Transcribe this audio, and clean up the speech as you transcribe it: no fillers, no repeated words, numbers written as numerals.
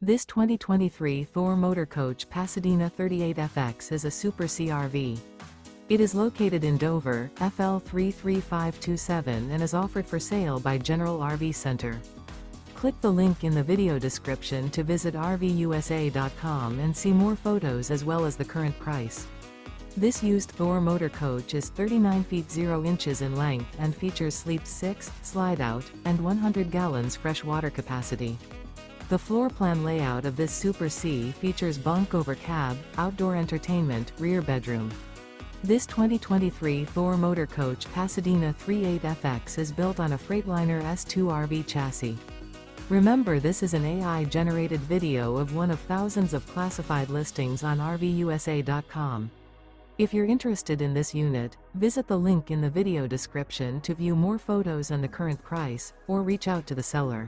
This 2023 Thor Motor Coach Pasadena 38FX is a Super CRV. It is located in Dover, FL 33527 and is offered for sale by General RV Center. Click the link in the video description to visit RVUSA.com and see more photos as well as the current price. This used Thor Motor Coach is 39 feet 0 inches in length and features Sleep 6, Slideout, and 100 gallons fresh water capacity. The floor plan layout of this Super C features bunk over cab, outdoor entertainment, rear bedroom. This 2023 Thor Motor Coach Pasadena 38FX is built on a Freightliner S2RV chassis. Remember, this is an AI-generated video of one of thousands of classified listings on RVUSA.com. If you're interested in this unit, visit the link in the video description to view more photos and the current price, or reach out to the seller.